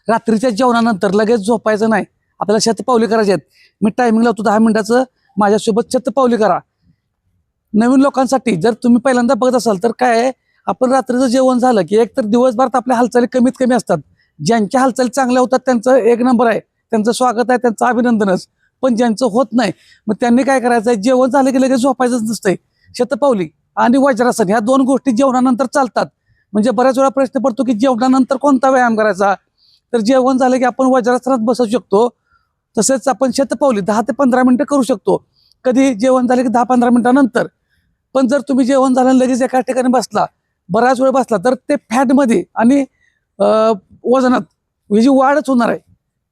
रात्रीच्या जेवणानंतर लगेच झोपायचं नाही, आपल्याला शतपावली करायची आहेत. मी टायमिंग लावतो 10 मिनिटाचं, माझ्यासोबत शतपावली करा. नवीन लोकांसाठी जर तुम्ही पहिल्यांदा बघत असाल तर काय आहे, आपण रात्रीचं जेवण झालं की एक तर दिवसभरात आपल्या हालचाली कमीत कमी असतात. ज्यांच्या हालचाली चांगल्या होतात त्यांचं एक नंबर आहे, त्यांचं स्वागत आहे, त्यांचं अभिनंदनच. पण ज्यांचं होत नाही मग त्यांनी काय करायचं आहे, जेवण झालं की लगेच झोपायचंच नसतंय. शतपावली आणि वज्रासन ह्या 2 गोष्टी जेवणानंतर चालतात. म्हणजे बऱ्याच वेळा प्रश्न पडतो की जेवणानंतर कोणता व्यायाम करायचा, तर जेवण झालं की आपण वज्रासनात बसू शकतो. तसेच आपण शतपावली 10 ते 15 मिनिटं करू शकतो. कधी जेवण झालं की 10-15 मिनिटानंतर. पण जर तुम्ही जेवण झालं लगेच एका ठिकाणी बसला, बराच वेळ बसला, तर ते फॅटमध्ये आणि वजनात ही वाढच होणार आहे,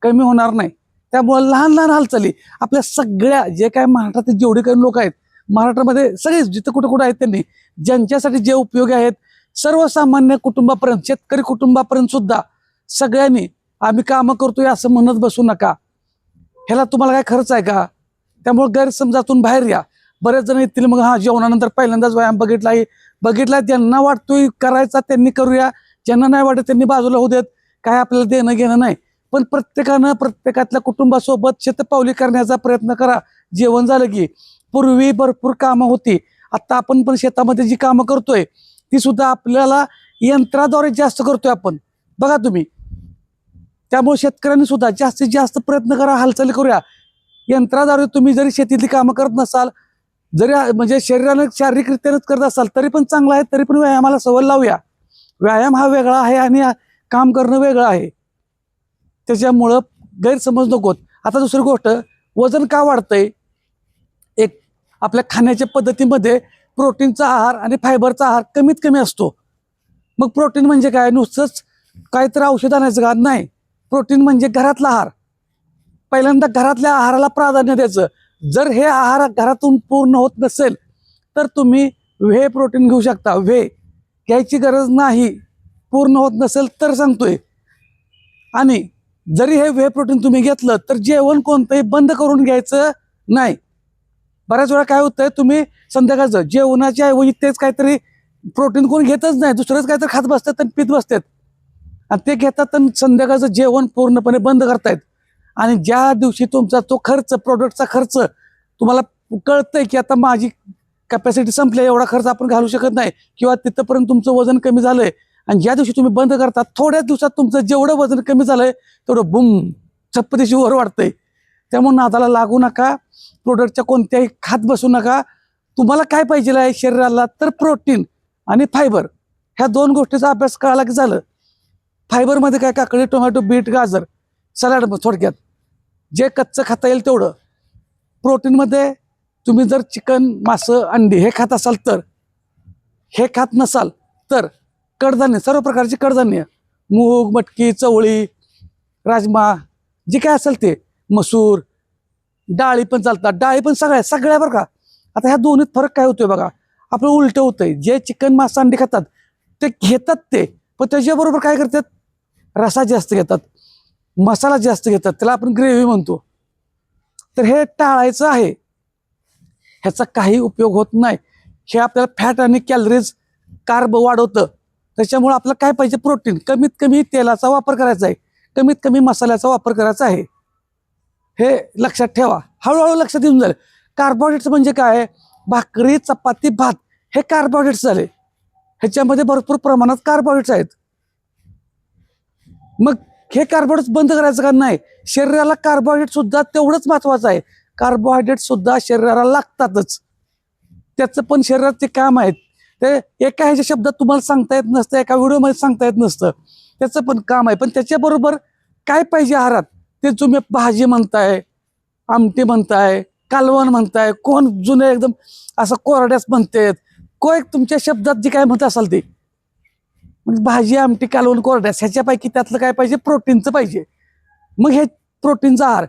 कमी होणार नाही. त्यामुळे लहान लहान हालचाली आपल्या सगळ्या जे काय महाराष्ट्रातील जेवढे काही लोक आहेत, महाराष्ट्रामध्ये सगळे जिथं कुठं कुठं आहेत त्यांनी ज्यांच्यासाठी जे उपयोगी आहेत, सर्वसामान्य कुटुंबापर्यंत, शेतकरी कुटुंबापर्यंत सुद्धा सगळ्यांनी आम्ही कामं करतोय असं म्हणत बसू नका. ह्याला तुम्हाला काय खर्च आहे का? त्यामुळे गैरसमजातून बाहेर या. बरेच जण येतील मग हा जेवणानंतर पहिल्यांदाच व्यायाम बघितला ज्यांना वाटतोय करायचा त्यांनी करूया, ज्यांना नाही वाटत त्यांनी बाजूला होऊ देत, काय आपल्याला देणं घेणं नाही. पण प्रत्येकानं प्रत्येकातल्या कुटुंबासोबत शतपावली करण्याचा प्रयत्न करा. जेवण झालं की पूर्वी भरपूर कामं होती, आता आपण पण शेतामध्ये जी कामं करतोय ती सुद्धा आपल्याला यंत्राद्वारे जास्त करतोय आपण, बघा तुम्ही. त्यामुळे शेतकऱ्यांनी सुद्धा जास्तीत जास्त प्रयत्न करा, हालचाली करूया. यंत्राद्वारे तुम्ही जरी शेतीतली कामं करत नसाल, जरी म्हणजे शरीरानं शारीरिकरित्यानंच करत असाल तरी पण चांगलं आहे, तरी पण व्यायामाला सवय लावूया. व्यायाम हा वेगळा आहे आणि काम करणं वेगळं आहे, त्याच्यामुळं गैरसमज नकोत. आता दुसरी गोष्ट, वजन का वाढतंय? एक आपल्या खाण्याच्या पद्धतीमध्ये प्रोटीनचा आहार आणि फायबरचा आहार कमीत कमी असतो. मग प्रोटीन म्हणजे काय? नुसतंच काहीतरी औषध आणायचं का? नाही. प्रोटीन म्हणजे घरातला आहार. पहिल्यांदा घरातल्या आहाराला प्राधान्य द्यायचं. जर हे आहार घरातून पूर्ण होत नसेल तर तुम्ही व्हे प्रोटीन घेऊ शकता. व्हे घ्यायची गरज नाही, पूर्ण होत नसेल तर सांगतोय. आणि जरी हे व्हे प्रोटीन तुम्ही घेतलं तर जेवण कोणतंही बंद करून घ्यायचं नाही. बऱ्याच वेळा काय होतंय, तुम्ही संध्याकाळचं जेवणाच्या ऐवजी तेच काहीतरी प्रोटीन कोण घेतच नाही, दुसरंच काहीतरी खात बसतात आणि पित बसतात आणि ते घेतात आणि संध्याकाळचं जेवण पूर्णपणे बंद करतायत. आणि ज्या दिवशी तुमचा तो खर्च, प्रोडक्टचा खर्च तुम्हाला कळतंय की आता माझी कॅपॅसिटी संपली, एवढा खर्च आपण घालू शकत नाही, किंवा तिथंपर्यंत तुमचं वजन कमी झालंय, आणि ज्या दिवशी तुम्ही बंद करता थोड्याच दिवसात तुमचं जेवढं वजन कमी झालंय तेवढं बुम चप्पतीशी वर वाढतंय. त्यामुळे नादाला लागू नका, प्रोडक्टच्या कोणत्याही खात बसू नका. तुम्हाला काय पाहिजे आहे शरीराला, तर प्रोटीन आणि फायबर, ह्या 2 गोष्टीचा अभ्यास कळाला की झालं. फायबरमध्ये काय? काकडी, टोमॅटो, बीट, गाजर, सलाड, थोडक्यात जे कच्चं खाता येईल तेवढं. प्रोटीनमध्ये तुम्ही जर चिकन, मासं, अंडी हे खात असाल तर, हे खात नसाल तर कडधान्य, सर्व प्रकारची कडधान्य, मूग, मटकी, चवळी, राजमा, जे काय असेल ते, मसूर, डाळी पण चालतात. डाळी पण सगळ्या बरं का. आता ह्या दोन्हीत फरक काय होतोय बघा, आपलं उलटं होतंय. जे चिकन, मासा, अंडी खातात ते घेतात ते, पण त्याच्याबरोबर काय करतात, रसा जास्त घेतात, मसाला जास्त घेतात, त्याला आपण ग्रेव्ही म्हणतो. तर हे टाळायचं आहे, ह्याचा काही उपयोग होत नाही. हे आपल्याला फॅट आणि कॅलरीज, कार्ब वाढवतं. त्याच्यामुळे आपल्याला काय पाहिजे, प्रोटीन. कमीत कमी तेलाचा वापर करायचा आहे, कमीत कमी मसाल्याचा वापर करायचा आहे, हे लक्षात ठेवा. हळूहळू लक्षात येऊन जाईल. कार्बोहायड्रेट्स म्हणजे काय? भाकरी, चपाती, भात हे कार्बोहायड्रेट्स झाले. ह्याच्यामध्ये भरपूर प्रमाणात कार्बोहायड्रेट्स आहेत. मग हे कार्बोहायड्रेट्स बंद करायचं का? नाही. शरीराला कार्बोहायड्रेट सुद्धा तेवढंच महत्वाचं आहे. कार्बोहायड्रेट सुद्धा शरीराला लागतातच, त्याचं पण शरीराचे काम आहेत. ते एका ह्याच्या शब्दात तुम्हाला सांगता येत नसतं, एका व्हिडिओमध्ये सांगता येत नसतं, त्याचं पण काम आहे. पण त्याच्याबरोबर काय पाहिजे आहारात, ते तुम्ही भाजी म्हणताय, आमटी म्हणताय, कालवण म्हणताय, कोण जुने एकदम असं कोरड्यास म्हणतात, कोण तुमच्या शब्दात जे काय म्हणत असाल ते, म्हणजे भाजी, आमटी, कालवण, कोरड्यास, ह्याच्यापैकी त्यातलं काय पाहिजे, प्रोटीनचं पाहिजे. मग हे प्रोटीनचा आहार,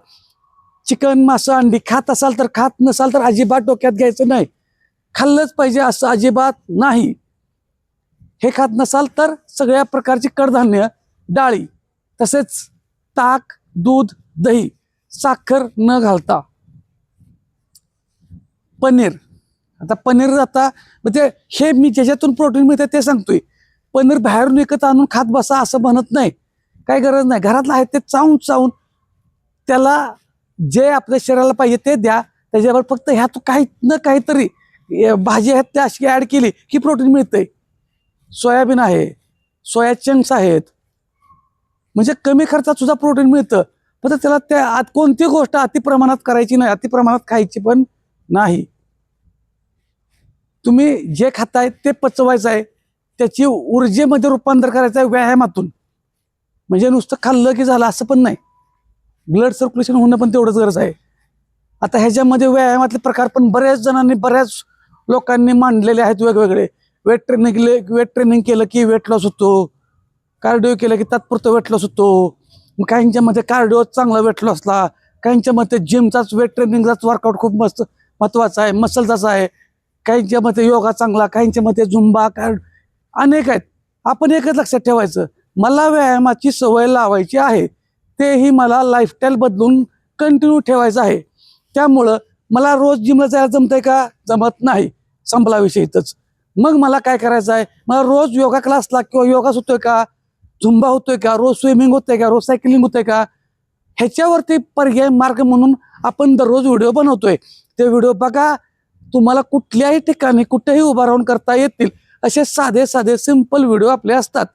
चिकन, मासं, अंडी खात असाल तर, खात नसाल तर अजिबात डोक्यात घ्यायचं नाही. खाल्लंच पाहिजे असं अजिबात नाही. हे खात नसाल तर सगळ्या प्रकारची कडधान्य, डाळी, तसेच ताक, दूध, दही, साखर न घालता. पनीर, आता पनीर, आता म्हणजे हे मी ज्याच्यातून प्रोटीन मिळते ते सांगतोय. पनीर बाहेरून विकत आणून खात बसा असं म्हणत नाही, काही गरज नाही. घरातलं आहे ते चावून चावून त्याला जे आपल्या शरीराला पाहिजे ते द्या. त्याच्यावर फक्त ह्यात काही न काहीतरी भाजी आहेत त्या अशी ॲड केली की प्रोटीन मिळतंय. सोयाबीन आहे, सोया चंक्स आहेत, म्हणजे कमी खर्चात सुद्धा प्रोटीन मिळतं. फक्त त्याला त्या आत कोणती गोष्ट अतिप्रमाणात करायची नाही, अतिप्रमाणात खायची पण नाही. तुम्ही जे खाताय ते पचवायचं आहे, त्याची ऊर्जेमध्ये रूपांतर करायचं आहे व्यायामातून. म्हणजे नुसतं खाल्लं की झालं असं पण नाही. ब्लड सर्क्युलेशन होणं पण तेवढंच गरज आहे. आता ह्याच्यामध्ये व्यायामातले प्रकार पण बऱ्याच जणांनी बऱ्याच लोकांनी मांडलेले आहेत वेगवेगळे. वेट ट्रेनिंग केलं की वेट लॉस होतो, कार्डिओ केलं की तात्पुरतं वेट लॉस होतो. मग काहींच्या मध्ये कार्डिओ चांगला वेट लॉसला, काहींच्या मध्ये जिमचाच वेट ट्रेनिंगचाच वर्कआउट खूप मस्त महत्वाचा आहे, मसलचाच आहे. काहींच्या मध्ये योगा चांगला, काहींच्या मध्ये झुंबा, अनेक आहेत. आपण एकच लक्षात ठेवायचं, मला व्यायामाची सवय लावायची आहे, तेही मला लाईफस्टाईल बदलून कंटिन्यू ठेवायचं आहे. त्यामुळं मला रोज जिमला जायला जमतंय का? जमत नाही. संपला विषय इथंच. मग मला काय करायचं आहे? मला रोज योगा क्लासला किंवा योगा होतोय का, झुंबा होतोय का, रोज स्विमिंग होतंय का, रोज सायकलिंग होतंय का, ह्याच्यावरती पर्याय मार्ग म्हणून आपण दररोज व्हिडिओ बनवतोय. ते व्हिडिओ बघा. तुम्हाला कुठल्याही ठिकाणी कुठेही उभा राहून करता येतील असे साधे साधे सिंपल व्हिडिओ आपले असतात.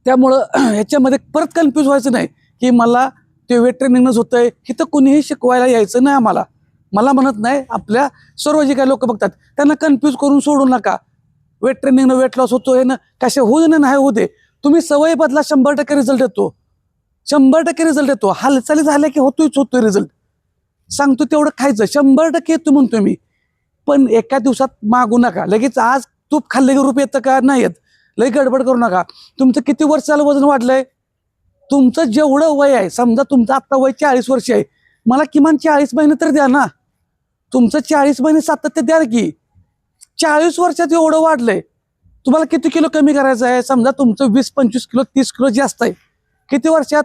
त्यामुळं ह्याच्यामध्ये परत कन्फ्यूज व्हायचं नाही की मला ते वेट ट्रेनिंगच होतंय. इथं कुणीही शिकवायला यायचं नाही आम्हाला. मला म्हणत नाही, आपल्या सर्व जे काही लोक बघतात त्यांना कन्फ्यूज करून सोडू नका. वेट ट्रेनिंगनं वेट लॉस होतोय ना, कशा होऊ दे नाही होऊ दे, तुम्ही सवय बदला, 100% रिझल्ट येतो. 100% रिझल्ट येतो. हालचाली झाल्या की होतोय रिझल्ट. सांगतो तेवढं खायचं, 100% येतो म्हणतोय मी. पण एका दिवसात मागू नका. लगेच आज तूप खाल्ले की रूप येतं का? नाही येत. लई गडबड करू नका. तुमचं किती वर्ष झालं वजन वाढलंय? तुमचं जेवढं वय आहे, समजा तुमचं आत्ता वय 40 वर्ष आहे, मला किमान 40 महिने तर द्या ना. तुमचं 40 महिने सातत्य द्या की. 40 वर्षात एवढं वाढलंय, तुम्हाला किती किलो कमी करायचं आहे? समजा तुमचं 20-25 किलो 30 किलो जास्त आहे. किती वर्षात?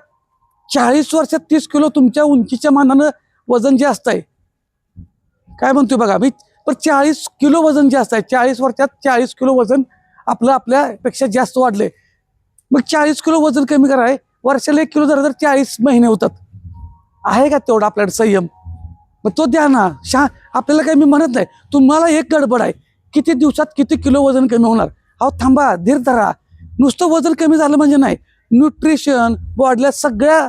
40 वर्षात 30 किलो तुमच्या उंचीच्या मानानं वजन जास्त आहे. काय म्हणतोय बघा मी, पण 40 किलो वजन जास्त आहे. 40 वर्षात 40 किलो वजन आपलं आपल्यापेक्षा जास्त वाढलंय. मग 40 किलो वजन कमी कराय वर्षाला 1 किलो जर 40 महिने होतात. आहे का तेवढा आपल्याकडे संयम? मग तो द्या ना. आपल्याला काही मी म्हणत नाही. तुम्हाला एक गडबड आहे, किती दिवसात किती किलो वजन कमी होणार? अहो थांबा, धीर धरा. नुसतं वजन कमी झालं म्हणजे नाही. न्यूट्रिशन, बॉडीला सगळ्या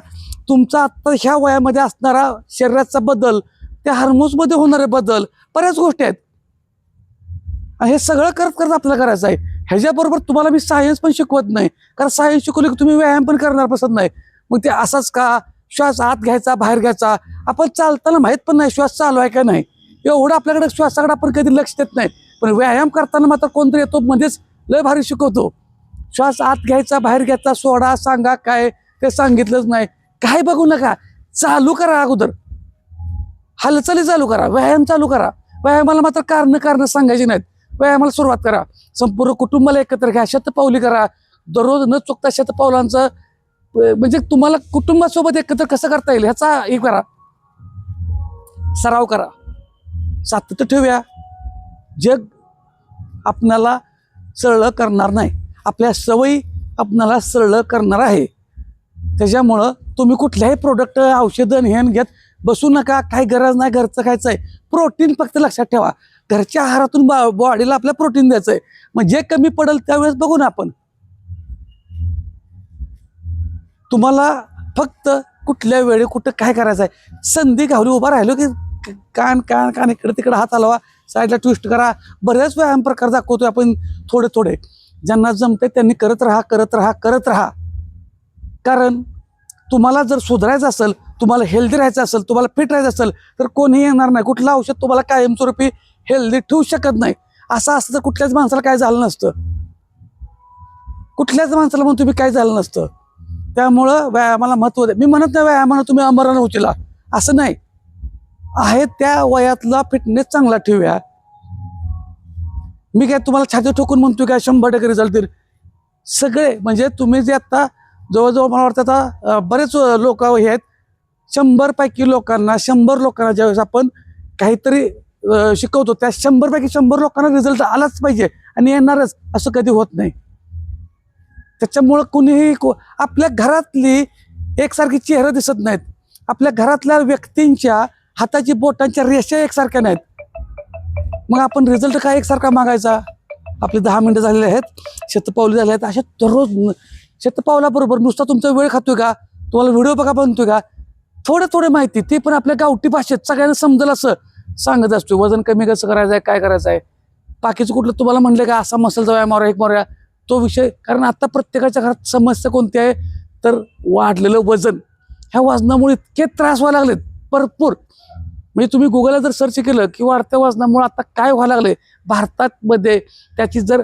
तुमचा आत्ता ह्या वयामध्ये असणारा शरीराचा बदल, त्या हार्मोन्समध्ये होणारे बदल, बऱ्याच गोष्टी आहेत. हे सगळं करत करत आपल्याला करायचं आहे. ह्याच्याबरोबर तुम्हाला मी सायन्स पण शिकवत नाही, कारण सायन्स शिकवलं की तुम्ही व्यायाम पण करणार बसत नाही. मग ते असाच का? श्वास आत घ्यायचा, बाहेर घ्यायचा. आपण चालताना माहीत पण नाही श्वास चालू आहे का नाही. एवढं आपल्याकडे श्वासाकडे आपण कधी लक्ष देत नाही. पण व्यायाम करताना मात्र कोणतरी येतो मध्येच लय भारी शिकवतो. श्वास आत घ्यायचा, बाहेर घ्यायचा, सोडा, सांगा काय, ते सांगितलंच नाही. काय बघू नका, चालू करा. अगोदर हालचाली चालू करा, व्यायाम चालू करा. व्यायामाला मात्र कारण सांगायची नाहीत. व्यायामाला सुरुवात करा. संपूर्ण कुटुंबाला एकत्र घ्या, शतपावली करा. दररोज न चुकता शतपावलांचं, म्हणजे तुम्हाला कुटुंबासोबत एकत्र कसं करता येईल ह्याचा हे करा, सराव करा, सातत्य ठेवूया. जग आपणाला सरळ करणार नाही, आपल्या सवयी आपणाला सरळ करणार आहे. त्याच्यामुळं तुम्ही कुठल्याही प्रोडक्ट, औषधं हेन घेत बसू नका. काही गरज नाही. घरचं खायचं आहे. प्रोटीन फक्त लक्षात ठेवा. घरच्या आहारातून बॉडीला आपल्या प्रोटीन द्यायचंय. मग जे कमी पडेल त्यावेळेस बघू ना आपण. तुम्हाला फक्त कुठल्या वेळी कुठं काय करायचं आहे, संधी घावली उभा राहिलो की कान इकडे तिकडे हात हलवा, साईडला ट्विस्ट करा. बरेच व्यायाम प्रकार दाखवतोय आपण थोडे. ज्यांना जमते त्यांनी करत राहा. कारण तुम्हाला जर सुधारायचं असेल, तुम्हाला हेल्दी राहायचं असेल, तुम्हाला फिट राहायचं असेल, तर कोणीही येणार नाही. कुठलं औषध तुम्हाला कायमस्वरूपी हेल्दी ठेवू शकत नाही. असं असतं तर कुठल्याच माणसाला काय झालं नसतं. कुठल्याच माणसाला म्हणून तुम्ही काय झालं नसतं. त्यामुळं व्यायामाला महत्व द्या. मी म्हणत नाही व्यायामानं तुम्ही अमरानं उचला, असं नाही. आहे त्या वयातला फिटनेस चांगला ठेवूया. मी काय तुम्हाला छाती ठोकून म्हणतोय काय 100% रिझल्ट देईल? सगळे म्हणजे तुम्ही जे आता जवळजवळ मला वाटतं आता बरेच लोक हे आहेत, 100 पैकी लोकांना, 100 लोकांना ज्यावेळेस आपण काहीतरी शिकवतो, त्या 100 पैकी 100 लोकांना रिझल्ट आलाच पाहिजे आणि येणारच, असं कधी होत नाही. त्याच्यामुळं कुणीही आपल्या घरातली एकसारखी चेहरा दिसत नाहीत. आपल्या घरातल्या व्यक्तींच्या हाताची बोटांच्या रेषा एकसारख्या नाहीत. मग आपण रिझल्ट काय एकसारखा मागायचा? आपले 10 मिनिटं झालेले आहेत, शतपावली झाले आहेत. अशा दररोज शतपावलाबरोबर नुसता तुमचा वेळ खातोय का? तुम्हाला व्हिडिओ बघा बनतोय का? थोडे माहिती ते पण आपल्या गावठी भाषेत सगळ्यांना समजेल असं सांगत असतो. वजन कमी कसं करायचं आहे, काय करायचं आहे. बाकीचं कुठलं तुम्हाला म्हणलं का असा मसलचा व्यायाम मारा, एक मारूया, तो विषय. कारण आता प्रत्येकाच्या घरात समस्या कोणती आहे तर वाढलेलं वजन. ह्या वजनामुळे इतके त्रास व्हायला लागलेत भरपूर. म्हणजे तुम्ही गुगलला जर सर्च केलं की वाढत्या वजनामुळे आता काय व्हायला लागले भारतात मध्ये, त्याची जर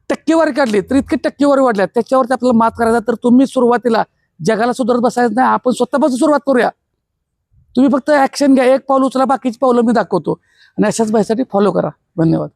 टक्केवारी काढली तर इतकी टक्केवारी वाढल्या. त्याच्यावरती आपल्याला मात करायचा तर तुम्ही सुरुवातीला जगाला सुधारत बसायचं नाही, आपण स्वतःपासून सुरुवात करूया. तुम्ही फक्त ऍक्शन घ्या, एक पाऊल उचला, बाकीची पावलं मी दाखवतो. आणि अशाच बाईसाठी फॉलो करा. धन्यवाद.